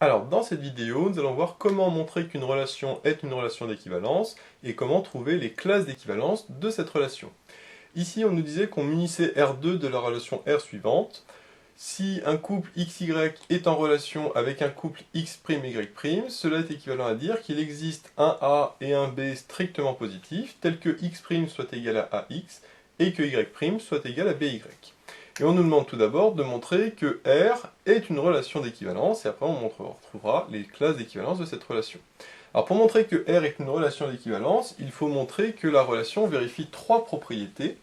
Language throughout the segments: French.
Alors, dans cette vidéo, nous allons voir comment montrer qu'une relation est une relation d'équivalence et comment trouver les classes d'équivalence de cette relation. Ici, on nous disait qu'on munissait R2 de la relation R suivante. Si un couple XY est en relation avec un couple X',Y', cela est équivalent à dire qu'il existe un A et un B strictement positifs, tels que X' soit égal à AX et que Y' soit égal à BY. Et on nous demande tout d'abord de montrer que R est une relation d'équivalence, et après on retrouvera les classes d'équivalence de cette relation. Alors pour montrer que R est une relation d'équivalence, il faut montrer que la relation vérifie trois propriétés,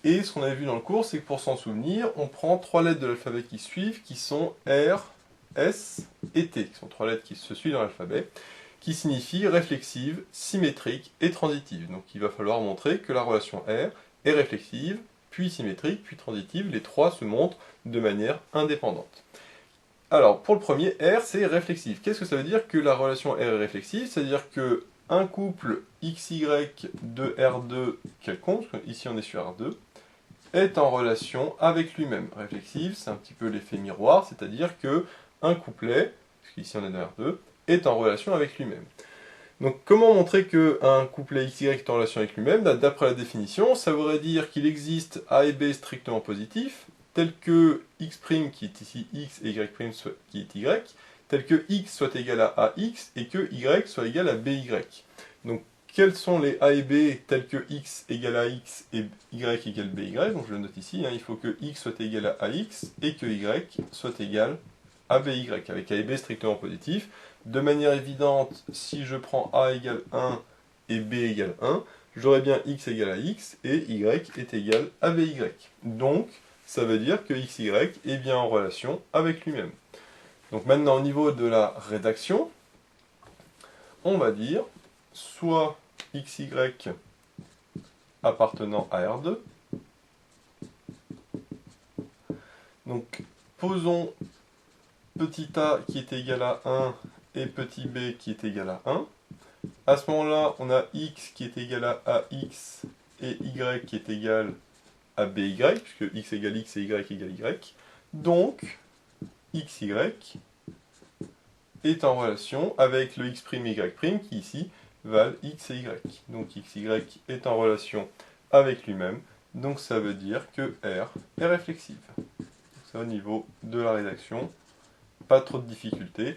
et ce qu'on avait vu dans le cours, c'est que pour s'en souvenir, on prend trois lettres de l'alphabet qui suivent, qui sont R, S et T, qui sont trois lettres qui se suivent dans l'alphabet, qui signifient réflexive, symétrique et transitive. Donc il va falloir montrer que la relation R est réflexive, puis symétrique, puis transitive, les trois se montrent de manière indépendante. Alors, pour le premier, R, c'est réflexif. Qu'est-ce que ça veut dire que la relation R est réflexive? C'est-à-dire que un couple XY de R2 quelconque, ici on est sur R2, est en relation avec lui-même. Réflexive, c'est un petit peu l'effet miroir, c'est-à-dire que un couplet, puisqu'ici on est dans R2, est en relation avec lui-même. Donc comment montrer qu'un couplet XY est en relation avec lui-même? D'après la définition, ça voudrait dire qu'il existe A et B strictement positifs, tel que X' qui est ici X et Y' qui est Y, tel que X soit égal à AX et que Y soit égal à BY. Donc quels sont les A et B tels que X égale à X et Y égale BY? Donc je le note ici, il faut que X soit égal à AX et que Y soit égal à BY, avec A et B strictement positifs. De manière évidente, si je prends A égale 1 et B égale 1, j'aurai bien X égale à X et Y est égal à BY. Donc, ça veut dire que XY est bien en relation avec lui-même. Donc maintenant, au niveau de la rédaction, on va dire soit XY appartenant à R2. Donc, posons petit a qui est égal à 1 et petit b qui est égal à 1. À ce moment-là, on a x qui est égal à ax et y qui est égal à by, puisque x égale x et y égale y. Donc, xy est en relation avec le x', y' qui ici valent x et y. Donc xy est en relation avec lui-même, donc ça veut dire que R est réflexive. C'est au niveau de la rédaction. Pas trop de difficultés.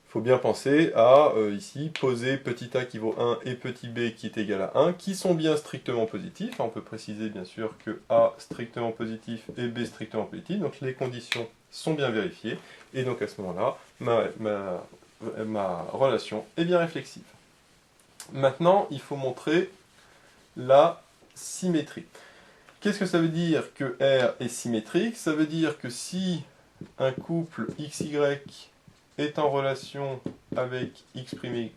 Il faut bien penser à, ici, poser petit a qui vaut 1 et petit b qui est égal à 1, qui sont bien strictement positifs. On peut préciser bien sûr que a strictement positif et b strictement positif, donc les conditions sont bien vérifiées, et donc à ce moment-là, ma relation est bien réflexive. Maintenant, il faut montrer la symétrie. Qu'est-ce que ça veut dire que R est symétrique? Ça veut dire que si un couple XY est en relation avec X', Y',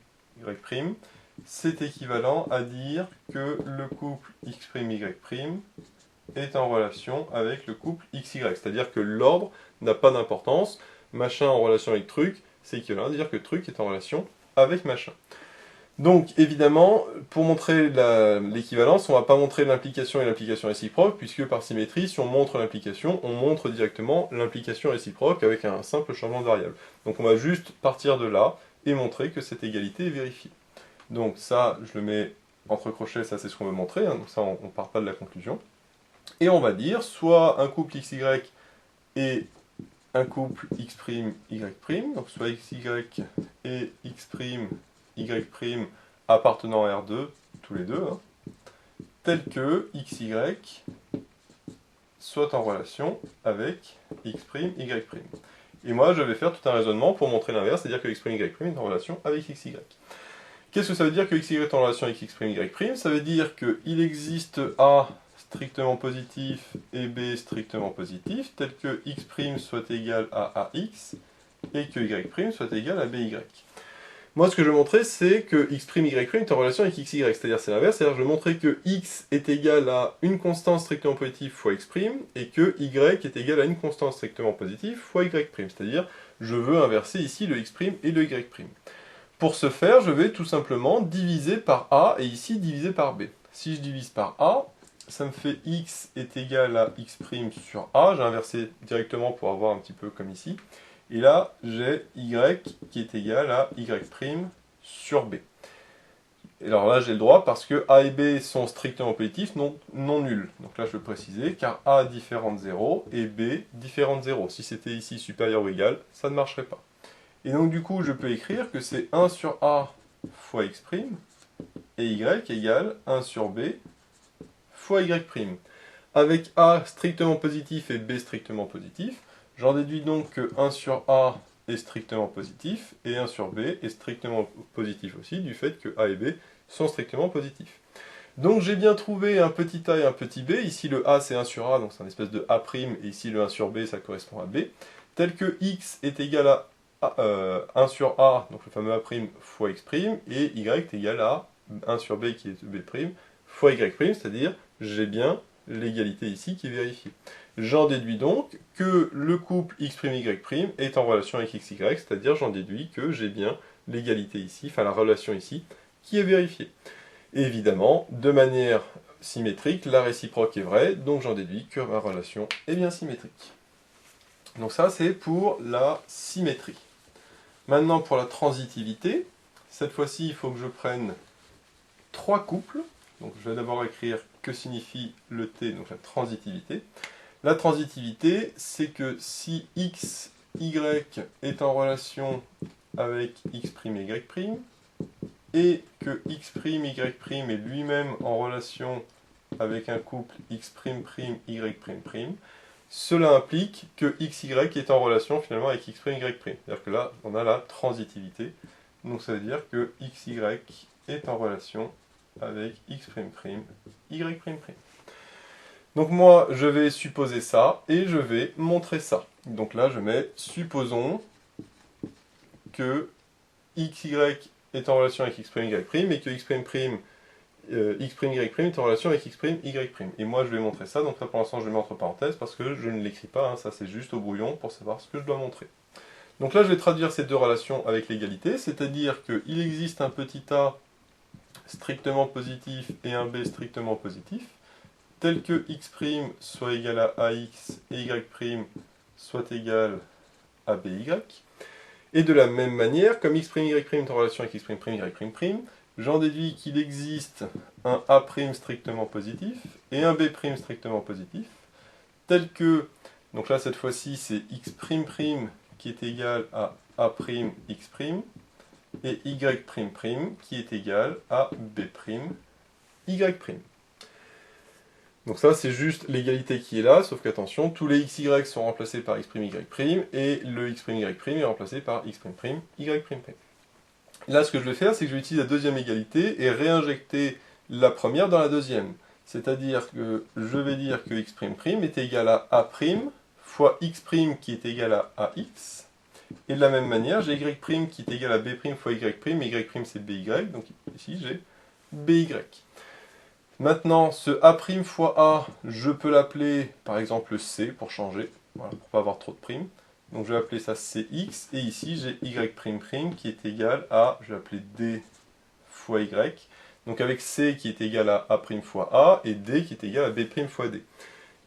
c'est équivalent à dire que le couple X', Y' est en relation avec le couple XY. C'est-à-dire que l'ordre n'a pas d'importance. Machin en relation avec truc, c'est équivalent à dire que truc est en relation avec machin. Donc, évidemment, pour montrer l'équivalence, on ne va pas montrer l'implication et l'implication réciproque, puisque par symétrie, si on montre l'implication, on montre directement l'implication réciproque avec un simple changement de variable. Donc on va juste partir de là et montrer que cette égalité est vérifiée. Donc ça, je le mets entre crochets, ça c'est ce qu'on veut montrer, donc ça on ne part pas de la conclusion. Et on va dire, soit un couple XY et un couple X', Y', donc soit XY et X', Y' appartenant à R2, tous les deux, tel que XY soit en relation avec X', Y'. Et moi, je vais faire tout un raisonnement pour montrer l'inverse, c'est-à-dire que X', Y' est en relation avec XY. Qu'est-ce que ça veut dire que XY est en relation avec X', Y'? Ça veut dire qu'il existe A strictement positif et B strictement positif, tel que X' soit égal à AX et que Y' soit égal à BY. Moi, ce que je vais montrer, c'est que X', Y' est en relation avec XY, c'est-à-dire c'est l'inverse, c'est-à-dire je vais montrer que X est égal à une constante strictement positive fois X', et que Y est égal à une constante strictement positive fois Y', c'est-à-dire je veux inverser ici le X' et le Y'. Pour ce faire, je vais tout simplement diviser par A, et ici diviser par B. Si je divise par A, ça me fait X est égal à X' sur A, j'ai inversé directement pour avoir un petit peu comme ici, Et là, j'ai y qui est égal à y' sur b. Et alors là, j'ai le droit parce que a et b sont strictement positifs, non nuls. Donc là, je peux préciser, car a différent de 0 et b différent de 0. Si c'était ici supérieur ou égal, ça ne marcherait pas. Et donc du coup, je peux écrire que c'est 1 sur a fois x' et y égale 1 sur b fois y'. Avec a strictement positif et b strictement positif, j'en déduis donc que 1 sur a est strictement positif, et 1 sur b est strictement positif aussi, du fait que a et b sont strictement positifs. Donc j'ai bien trouvé un petit a et un petit b, ici le a c'est 1 sur a, donc c'est un espèce de a', et ici le 1 sur b ça correspond à b, tel que x est égal à 1 sur a, donc le fameux a' fois x', et y est égal à 1 sur b qui est b' fois y', c'est-à-dire j'ai bien l'égalité ici qui est vérifiée. J'en déduis donc que le couple x', y' est en relation avec xy, c'est-à-dire j'en déduis que j'ai bien l'égalité ici, enfin la relation ici, qui est vérifiée. Et évidemment, de manière symétrique, la réciproque est vraie, donc j'en déduis que ma relation est bien symétrique. Donc ça, c'est pour la symétrie. Maintenant, pour la transitivité, cette fois-ci, il faut que je prenne 3 couples. Donc je vais d'abord écrire que signifie le T, donc la transitivité. La transitivité, c'est que si x, y est en relation avec x', y', et que x', y' est lui-même en relation avec un couple x', y', cela implique que xy est en relation finalement avec x', y'. C'est-à-dire que là, on a la transitivité. Donc ça veut dire que xy est en relation avec x', y'. Donc moi, je vais supposer ça, et je vais montrer ça. Donc là, je mets, supposons que xy est en relation avec x', y', et que x', y' est en relation avec x', y'. Et moi, je vais montrer ça, donc là, pour l'instant, je le mets entre parenthèses, parce que je ne l'écris pas, hein, ça c'est juste au brouillon, pour savoir ce que je dois montrer. Donc là, je vais traduire ces deux relations avec l'égalité, c'est-à-dire qu'il existe un petit a strictement positif et un b strictement positif, tel que x' soit égal à ax et y' soit égal à by. Et de la même manière, comme x', y' est en relation avec x', y', j'en déduis qu'il existe un a' strictement positif et un b' strictement positif, tel que, donc là cette fois-ci c'est x'' qui est égal à a'x' et y' qui est égal à b'y'. Donc ça, c'est juste l'égalité qui est là, sauf qu'attention, tous les xy sont remplacés par x', y', et le x', y' est remplacé par x', y'. Là, ce que je vais faire, c'est que je vais utiliser la deuxième égalité et réinjecter la première dans la deuxième. C'est-à-dire que je vais dire que x'' est égal à a' fois x' qui est égal à ax, et de la même manière, j'ai y' qui est égal à b' fois y', et y' c'est by, donc ici j'ai by. Maintenant, ce a' fois a, je peux l'appeler par exemple c pour changer, voilà, pour ne pas avoir trop de primes. Donc je vais appeler ça cx, et ici j'ai y' qui est égal à, je vais appeler d fois y. Donc avec c qui est égal à a' fois a, et d qui est égal à b' fois d.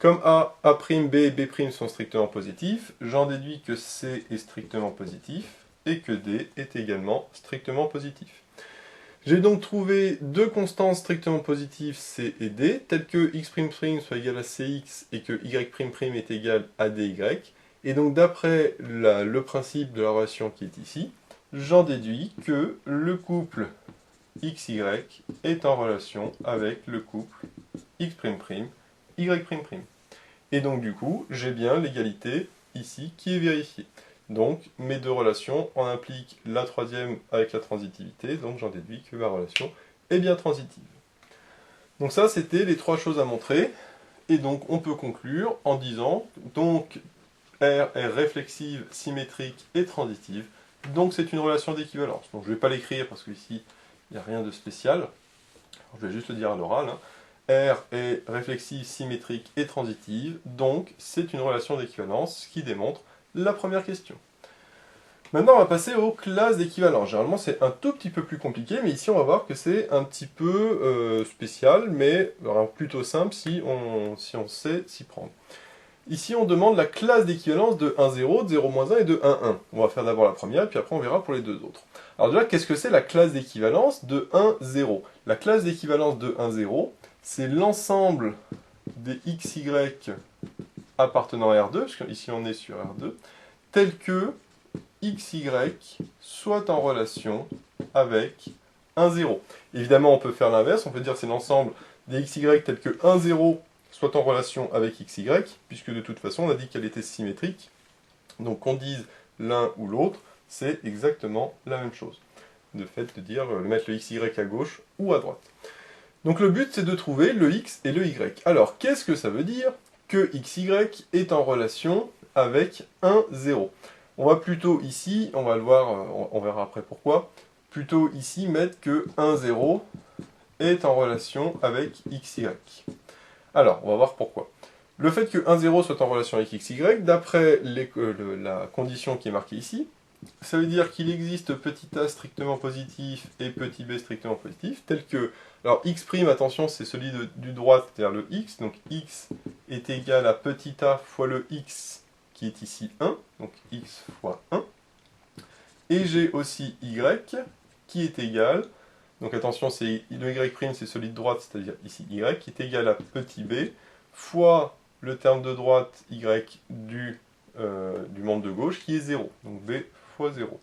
Comme a', b et b' sont strictement positifs, j'en déduis que c est strictement positif, et que d est également strictement positif. J'ai donc trouvé deux constantes strictement positives, c et d, telles que x'' soit égal à cx et que y' est égal à dy. Et donc d'après le principe de la relation qui est ici, j'en déduis que le couple xy est en relation avec le couple x', y'. Et donc du coup, j'ai bien l'égalité ici qui est vérifiée. Donc mes deux relations en impliquent la troisième avec la transitivité, donc j'en déduis que ma relation est bien transitive. Donc ça, c'était les trois choses à montrer, et donc on peut conclure en disant, donc R est réflexive, symétrique et transitive, donc c'est une relation d'équivalence. Donc je ne vais pas l'écrire parce qu'ici, il n'y a rien de spécial, je vais juste le dire à l'oral, hein. R est réflexive, symétrique et transitive, donc c'est une relation d'équivalence, ce qui démontre la première question. Maintenant, on va passer aux classes d'équivalence. Généralement, c'est un tout petit peu plus compliqué, mais ici, on va voir que c'est un petit peu spécial, mais plutôt simple si on sait s'y prendre. Ici, on demande la classe d'équivalence de 1, 0, de 0, moins 1 et de 1, 1. On va faire d'abord la première, puis après on verra pour les deux autres. Alors déjà, qu'est-ce que c'est la classe d'équivalence de 1, 0? La classe d'équivalence de 1, 0, c'est l'ensemble des xy appartenant à R2, parce qu'ici on est sur R2, tel que xy soit en relation avec 1, 0. Évidemment, on peut faire l'inverse, on peut dire que c'est l'ensemble des xy tels que 1, 0 soit en relation avec xy, puisque de toute façon, on a dit qu'elle était symétrique. Donc qu'on dise l'un ou l'autre, c'est exactement la même chose. De fait de dire, mettre le xy à gauche ou à droite. Donc le but, c'est de trouver le x et le y. Alors, qu'est-ce que ça veut dire que xy est en relation avec 1, 0? On va plutôt ici, on va le voir, on verra après pourquoi, plutôt ici mettre que 1, 0 est en relation avec xy. Alors, on va voir pourquoi. Le fait que 1, 0 soit en relation avec xy, d'après la condition qui est marquée ici, ça veut dire qu'il existe petit a strictement positif et petit b strictement positif, tel que, alors x', attention, c'est celui du droite, c'est-à-dire le x, donc x est égal à petit a fois le x, qui est ici 1, donc x fois 1, et j'ai aussi y, qui est égal, donc attention, le y', c'est celui de droite, c'est-à-dire ici y, qui est égal à petit b, fois le terme de droite y du membre de gauche, qui est 0, donc b fois 0.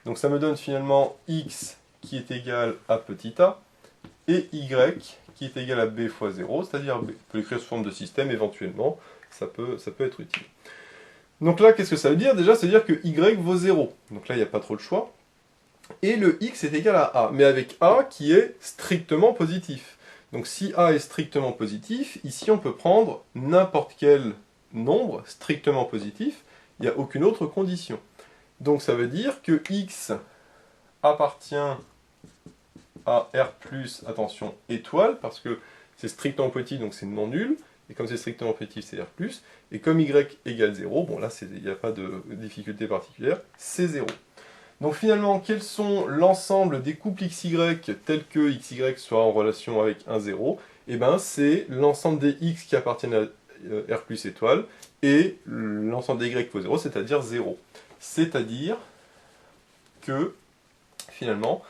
Donc ça me donne finalement x qui est égal à petit a, et y qui est égal à b fois 0, c'est-à-dire b. On peut l'écrire sous forme de système éventuellement, ça peut être utile. Donc là, qu'est-ce que ça veut dire? Déjà, ça veut dire que y vaut 0. Donc là, il n'y a pas trop de choix. Et le x est égal à a, mais avec a qui est strictement positif. Donc si a est strictement positif, ici on peut prendre n'importe quel nombre strictement positif, il n'y a aucune autre condition. Donc ça veut dire que x appartient à R+, attention, étoile, parce que c'est strictement positif, donc c'est non nul, et comme c'est strictement positif, c'est R+, et comme y égale 0, bon là, il n'y a pas de difficulté particulière, c'est 0. Donc finalement, quels sont l'ensemble des couples xy tels que xy soit en relation avec 1, 0? Eh bien, c'est l'ensemble des x qui appartiennent à R+, étoile, et l'ensemble des y vaut 0, c'est-à-dire 0. C'est-à-dire que, finalement,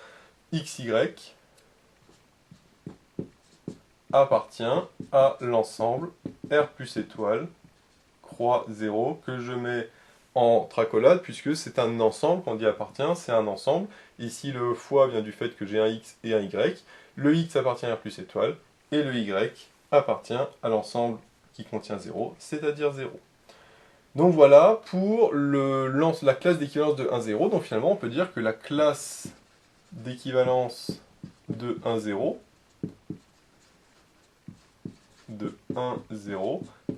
xy appartient à l'ensemble R plus étoile, croix 0, que je mets entre accolades, puisque c'est un ensemble, quand on dit appartient, c'est un ensemble. Ici, le fois vient du fait que j'ai un x et un y. Le x appartient à R plus étoile, et le y appartient à l'ensemble qui contient 0, c'est-à-dire 0. Donc voilà pour la classe d'équivalence de 1, 0. Donc finalement, on peut dire que la classe d'équivalence de 1, 0,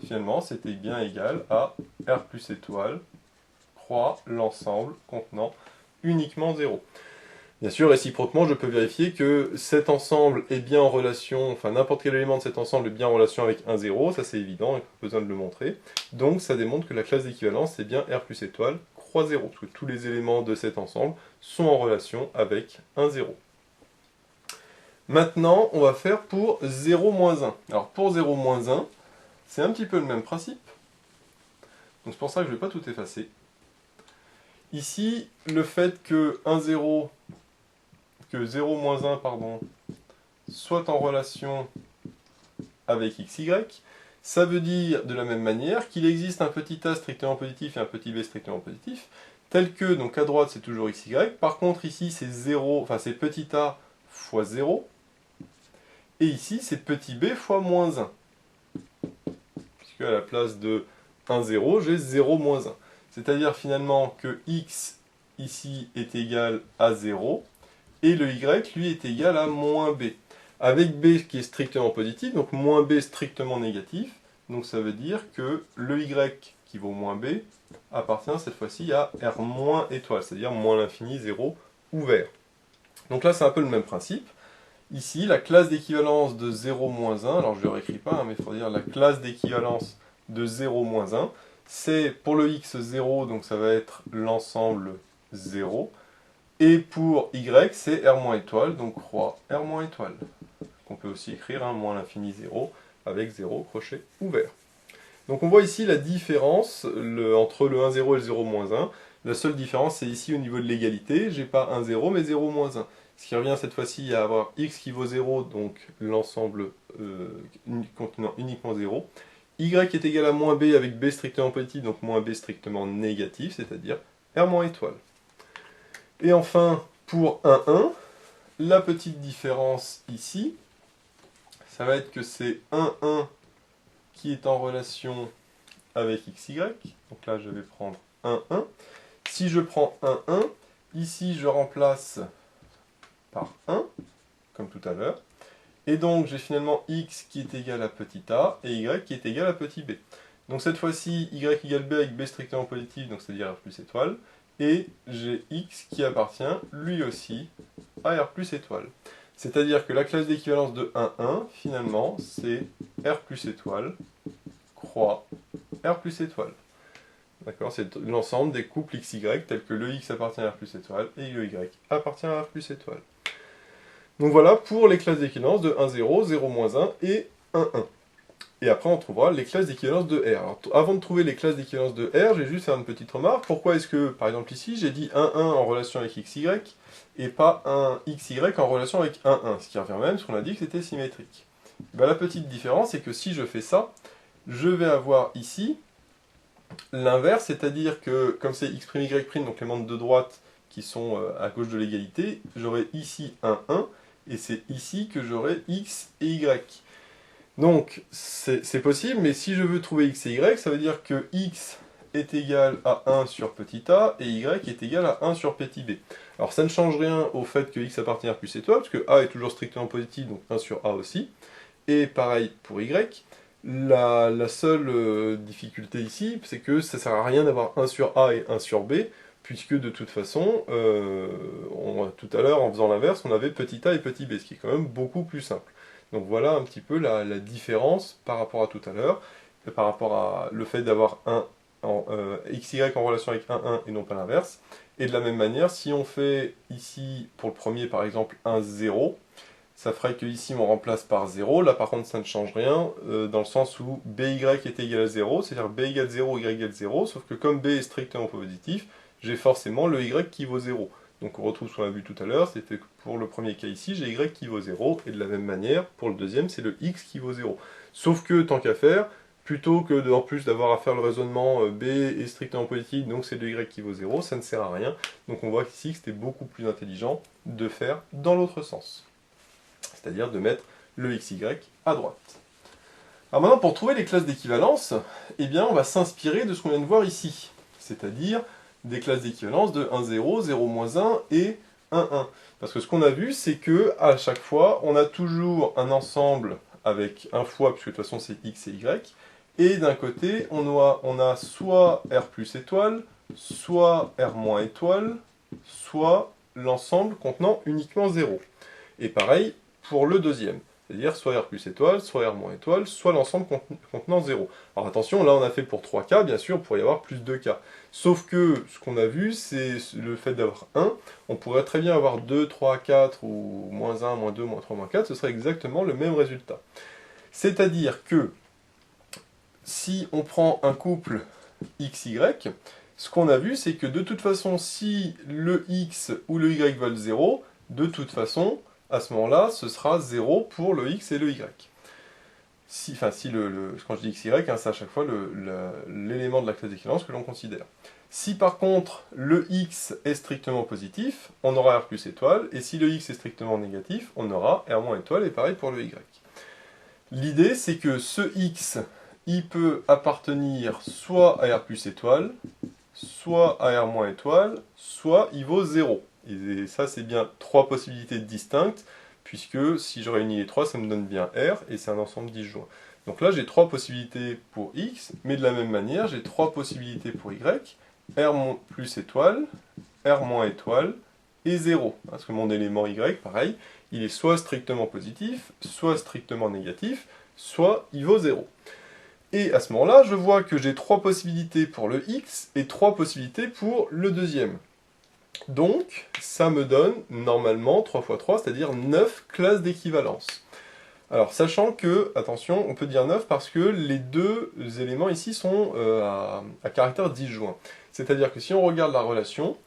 finalement, c'était bien égal à R plus étoile, croix, l'ensemble contenant uniquement 0. Bien sûr, réciproquement, je peux vérifier que cet ensemble est bien en relation, enfin n'importe quel élément de cet ensemble est bien en relation avec 1, 0, ça c'est évident, il n'y a pas besoin de le montrer. Donc ça démontre que la classe d'équivalence c'est bien R plus étoile, croix 0, parce que tous les éléments de cet ensemble sont en relation avec 1, 0. Maintenant, on va faire pour 0, moins 1. Alors pour 0, moins 1, c'est un petit peu le même principe. Donc c'est pour ça que je ne vais pas tout effacer. Ici, le fait que 0, moins 1, soit en relation avec xy, ça veut dire de la même manière qu'il existe un petit a strictement positif et un petit b strictement positif, tel que, donc à droite c'est toujours xy, par contre ici c'est 0, enfin c'est petit a fois 0, et ici c'est petit b fois moins 1. Puisque à la place de 1, 0, j'ai 0, moins 1. C'est-à-dire finalement que x ici est égal à 0, et le y, lui, est égal à moins b. Avec b qui est strictement positif, donc moins b strictement négatif, donc ça veut dire que le y qui vaut moins b appartient cette fois-ci à R moins étoile, c'est-à-dire moins l'infini, 0, ouvert. Donc là, c'est un peu le même principe. Ici, la classe d'équivalence de 0, moins 1, alors je ne le réécris pas, mais il faut dire la classe d'équivalence de 0, moins 1, c'est pour le x 0, donc ça va être l'ensemble 0, et pour y, c'est R moins étoile, donc croix R moins étoile. On peut aussi écrire moins l'infini 0, avec 0 crochet ouvert. Donc on voit ici la différence entre le 1, 0 et le 0, moins 1. La seule différence, c'est ici au niveau de l'égalité, j'ai pas 1, 0, mais 0, moins 1. Ce qui revient cette fois-ci à avoir x qui vaut 0, donc l'ensemble contenant uniquement 0. Y est égal à moins b avec b strictement positif, donc moins b strictement négatif, c'est-à-dire R moins étoile. Et enfin, pour 1, 1, la petite différence ici, ça va être que c'est 1, 1 qui est en relation avec xy. Donc là, je vais prendre 1, 1. Si je prends 1, 1, ici, je remplace par 1, comme tout à l'heure. Et donc, j'ai finalement x qui est égal à petit a et y qui est égal à petit b. Donc cette fois-ci, y égale b avec b strictement positif, donc c'est-à-dire r plus étoile. Et j'ai x qui appartient, lui aussi, à r plus étoile. C'est-à-dire que la classe d'équivalence de 1, 1, finalement, c'est r plus étoile, croix, r plus étoile. D'accord, c'est l'ensemble des couples xy tels que le x appartient à r plus étoile et le y appartient à r plus étoile. Donc voilà pour les classes d'équivalence de 1, 0, 0, moins 1 et 1, 1. Et après on trouvera les classes d'équivalence de R. Alors, avant de trouver les classes d'équivalence de R, j'ai juste fait une petite remarque. Pourquoi est-ce que, par exemple ici, j'ai dit 1, 1 en relation avec xy et pas un xy en relation avec 1, 1, ce qui revient même, parce qu'on a dit que c'était symétrique. Ben, la petite différence, c'est que si je fais ça, je vais avoir ici l'inverse, c'est-à-dire que, comme c'est x', y', donc les membres de droite qui sont à gauche de l'égalité, j'aurai ici 1, 1, et c'est ici que j'aurai x et y. Donc, c'est possible, mais si je veux trouver x et y, ça veut dire que x est égal à 1 sur petit a, et y est égal à 1 sur petit b. Alors, ça ne change rien au fait que x appartient à plus étoile, parce que a est toujours strictement positif, donc 1 sur a aussi. Et pareil pour y. La seule difficulté ici, c'est que ça ne sert à rien d'avoir 1 sur a et 1 sur b, puisque de toute façon, tout à l'heure, en faisant l'inverse, on avait petit a et petit b, ce qui est quand même beaucoup plus simple. Donc voilà un petit peu la différence par rapport à tout à l'heure, par rapport à le fait d'avoir xy en relation avec 1, 1 et non pas l'inverse. Et de la même manière, si on fait ici, pour le premier par exemple, 1, 0, ça ferait que ici on remplace par 0. Là par contre ça ne change rien, dans le sens où by est égal à 0, c'est-à-dire b égale 0, y égale 0, sauf que comme b est strictement positif, j'ai forcément le y qui vaut 0. Donc on retrouve ce qu'on a vu tout à l'heure, c'était que pour le premier cas ici, j'ai y qui vaut 0, et de la même manière, pour le deuxième, c'est le x qui vaut 0. Sauf que, tant qu'à faire, plutôt que en plus d'avoir à faire le raisonnement b est strictement positif, donc c'est le y qui vaut 0, ça ne sert à rien. Donc on voit ici que c'était beaucoup plus intelligent de faire dans l'autre sens. C'est-à-dire de mettre le xy à droite. Alors maintenant, pour trouver les classes d'équivalence, eh bien on va s'inspirer de ce qu'on vient de voir ici. C'est-à-dire des classes d'équivalence de 1, 0, 0, moins 1 et 1, 1. Parce que ce qu'on a vu, c'est que à chaque fois, on a toujours un ensemble avec un fois, puisque de toute façon c'est x et y, et d'un côté, on a soit r plus étoile, soit r moins étoile, soit l'ensemble contenant uniquement 0. Et pareil pour le deuxième. C'est-à-dire soit R plus étoile, soit R moins étoile, soit l'ensemble contenant 0. Alors attention, là on a fait pour 3 cas, bien sûr, il pourrait y avoir plus de cas. Sauf que ce qu'on a vu, c'est le fait d'avoir 1, on pourrait très bien avoir 2, 3, 4, ou moins 1, moins 2, moins 3, moins 4, ce serait exactement le même résultat. C'est-à-dire que, si on prend un couple XY, ce qu'on a vu, c'est que de toute façon, si le X ou le Y valent 0, de toute façon, à ce moment-là, ce sera 0 pour le X et le Y. Quand je dis XY, hein, c'est à chaque fois l'élément de la classe d'équivalence que l'on considère. Si par contre le X est strictement positif, on aura R plus étoile, et si le X est strictement négatif, on aura R moins étoile, et pareil pour le Y. L'idée, c'est que ce X, il peut appartenir soit à R plus étoile, soit à R moins étoile, soit il vaut 0. Et ça, c'est bien 3 possibilités distinctes, puisque si je réunis les 3, ça me donne bien R, et c'est un ensemble disjoint. Donc là, j'ai 3 possibilités pour X, mais de la même manière, j'ai 3 possibilités pour Y, R plus étoile, R moins étoile, et 0. Parce que mon élément Y, pareil, il est soit strictement positif, soit strictement négatif, soit il vaut 0. Et à ce moment-là, je vois que j'ai 3 possibilités pour le X et 3 possibilités pour le deuxième. Donc, ça me donne normalement 3 x 3, c'est-à-dire 9 classes d'équivalence. Alors, sachant que, attention, on peut dire 9 parce que les deux éléments ici sont à caractère disjoint. C'est-à-dire que si on regarde la relation,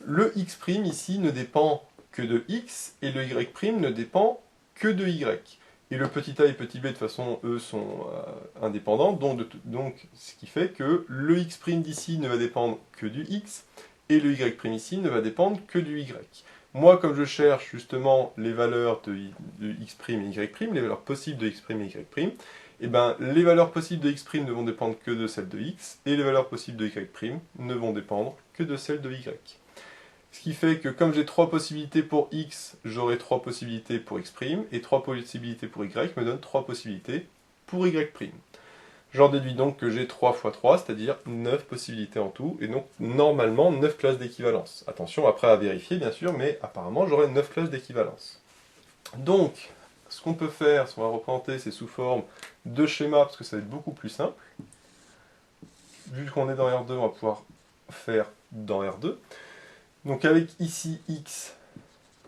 le x' ici ne dépend que de x et le y' ne dépend que de y. Et le petit a et petit b, de toute façon, eux sont indépendants, donc ce qui fait que le x' d'ici ne va dépendre que du x, et le y' ici ne va dépendre que du y. Moi, comme je cherche justement les valeurs de x' et y', les valeurs possibles de x' et y', et ben, les valeurs possibles de x' ne vont dépendre que de celles de x, et les valeurs possibles de y' ne vont dépendre que de celles de y. Ce qui fait que comme j'ai 3 possibilités pour x, j'aurai 3 possibilités pour x', et 3 possibilités pour y me donnent 3 possibilités pour y'. J'en déduis donc que j'ai 3 fois 3, c'est-à-dire 9 possibilités en tout, et donc normalement 9 classes d'équivalence. Attention, après à vérifier bien sûr, mais apparemment j'aurai 9 classes d'équivalence. Donc, ce qu'on peut faire, on va représenter, c'est sous forme de schéma, parce que ça va être beaucoup plus simple. Vu qu'on est dans R2, on va pouvoir faire dans R2. Donc avec ici x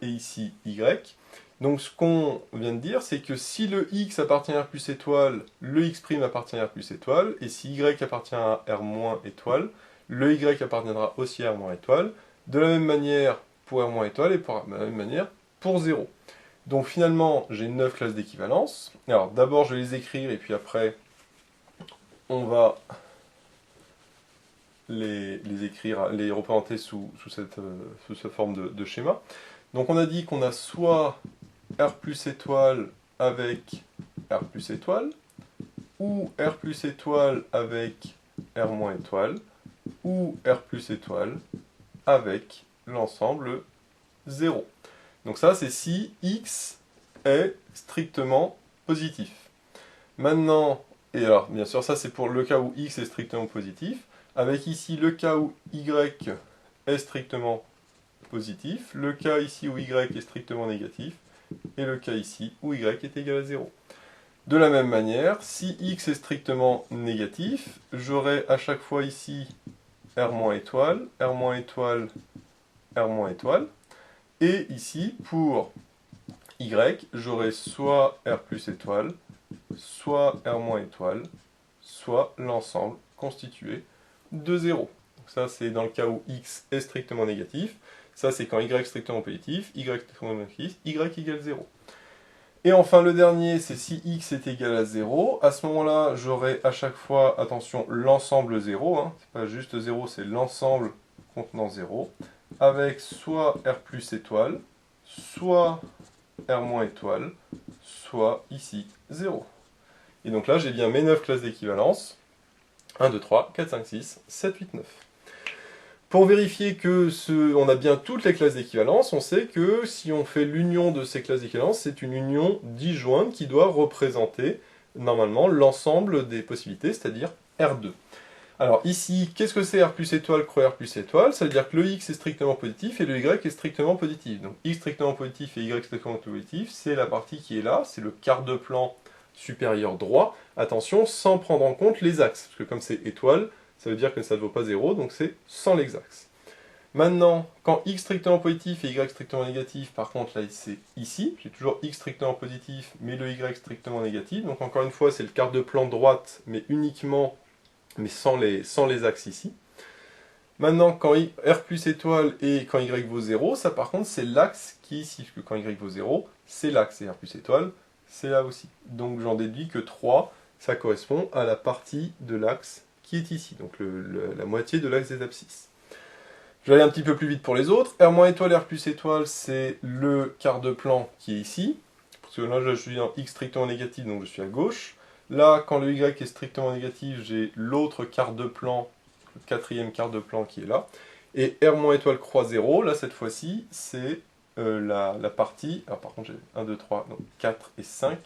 et ici y. Donc ce qu'on vient de dire, c'est que si le x appartient à R plus étoile, le x' appartient à R plus étoile, et si y appartient à R moins étoile, le y appartiendra aussi à R moins étoile, de la même manière pour R moins étoile et de la même manière pour 0. Donc finalement, j'ai 9 classes d'équivalence. Alors d'abord, je vais les écrire, et puis après, on va les écrire, les représenter sous cette forme de schéma. Donc on a dit qu'on a soit R plus étoile avec R plus étoile, ou R plus étoile avec R moins étoile, ou R plus étoile avec l'ensemble 0. Donc ça, c'est si x est strictement positif. Maintenant, et alors bien sûr ça c'est pour le cas où x est strictement positif, avec ici le cas où y est strictement positif, le cas ici où y est strictement négatif, et le cas ici où y est égal à 0. De la même manière, si x est strictement négatif, j'aurai à chaque fois ici R moins étoile, R moins étoile, R moins étoile, et ici, pour y, j'aurai soit R plus étoile, soit R moins étoile, soit l'ensemble constitué de 0. Donc ça, c'est dans le cas où x est strictement négatif. Ça, c'est quand y est strictement positif, y strictement négatif, y égale 0. Et enfin, le dernier, c'est si x est égal à 0. À ce moment-là, j'aurai à chaque fois, attention, l'ensemble 0. Hein. C'est pas juste 0, c'est l'ensemble contenant 0. Avec soit R plus étoile, soit R moins étoile, soit ici 0. Et donc là, j'ai bien mes 9 classes d'équivalence. 1, 2, 3, 4, 5, 6, 7, 8, 9. Pour vérifier que on a bien toutes les classes d'équivalence, on sait que si on fait l'union de ces classes d'équivalence, c'est une union disjointe qui doit représenter normalement l'ensemble des possibilités, c'est-à-dire R2. Alors ici, qu'est-ce que c'est R plus étoile, croix R plus étoile? Ça veut dire que le x est strictement positif et le y est strictement positif. Donc x strictement positif et y strictement positif, c'est la partie qui est là, c'est le quart de plan supérieur droit. Attention, sans prendre en compte les axes, parce que comme c'est étoile, ça veut dire que ça ne vaut pas 0, donc c'est sans les axes. Maintenant, quand x strictement positif et y strictement négatif, par contre là c'est ici, j'ai toujours x strictement positif, mais le y strictement négatif, donc encore une fois c'est le quart de plan droite, mais uniquement, mais sans les axes ici. Maintenant, quand R plus étoile et quand y vaut 0, ça par contre c'est l'axe qui est ici, parce que quand y vaut 0, c'est l'axe, et R plus étoile, c'est là aussi. Donc j'en déduis que 3, ça correspond à la partie de l'axe qui est ici, donc la moitié de l'axe des abscisses. Je vais aller un petit peu plus vite pour les autres. R moins étoile, R plus étoile, c'est le quart de plan qui est ici. Parce que là, je suis en x strictement négatif, donc je suis à gauche. Là, quand le y est strictement négatif, j'ai l'autre quart de plan, le quatrième quart de plan qui est là. Et R moins étoile croix 0, là, cette fois-ci, c'est la partie... Alors par contre, j'ai 1, 2, 3, donc 4 et 5.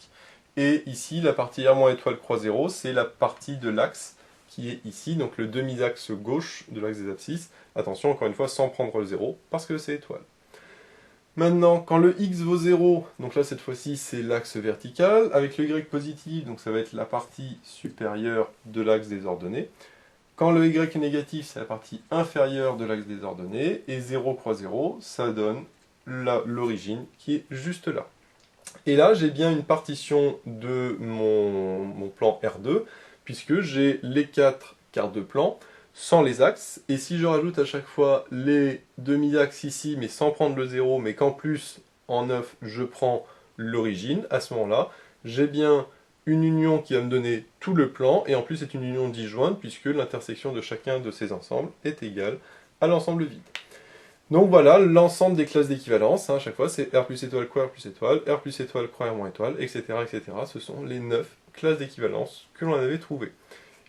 Et ici, la partie R moins étoile croix 0, c'est la partie de l'axe qui est ici, donc le demi-axe gauche de l'axe des abscisses. Attention, encore une fois, sans prendre le 0, parce que c'est étoile. Maintenant, quand le x vaut 0, donc là, cette fois-ci, c'est l'axe vertical, avec le y positif, donc ça va être la partie supérieure de l'axe des ordonnées. Quand le y est négatif, c'est la partie inférieure de l'axe des ordonnées, et 0 croix 0, ça donne l'origine qui est juste là. Et là, j'ai bien une partition de mon plan R2, puisque j'ai les 4 quarts de plan sans les axes, et si je rajoute à chaque fois les demi-axes ici, mais sans prendre le 0, mais qu'en plus, en 9, je prends l'origine, à ce moment-là, j'ai bien une union qui va me donner tout le plan, et en plus c'est une union disjointe, puisque l'intersection de chacun de ces ensembles est égale à l'ensemble vide. Donc voilà, l'ensemble des classes d'équivalence, à chaque fois c'est R plus étoile, croix, R plus étoile, R plus étoile, croix, R moins étoile, etc., etc. Ce sont les 9 classes d'équivalence que l'on avait trouvées.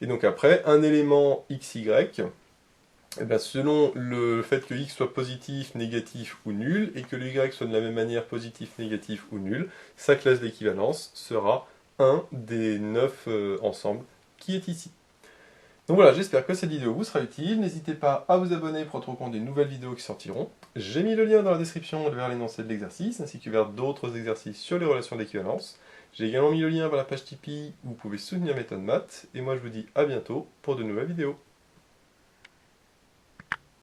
Et donc après, un élément xy, eh bien, selon le fait que x soit positif, négatif ou nul, et que le y soit de la même manière positif, négatif ou nul, sa classe d'équivalence sera un des 9 ensembles qui est ici. Donc voilà, j'espère que cette vidéo vous sera utile. N'hésitez pas à vous abonner pour être au courant des nouvelles vidéos qui sortiront. J'ai mis le lien dans la description vers l'énoncé de l'exercice, ainsi que vers d'autres exercices sur les relations d'équivalence. J'ai également mis le lien vers la page Tipeee où vous pouvez soutenir Méthode Maths. Et moi je vous dis à bientôt pour de nouvelles vidéos.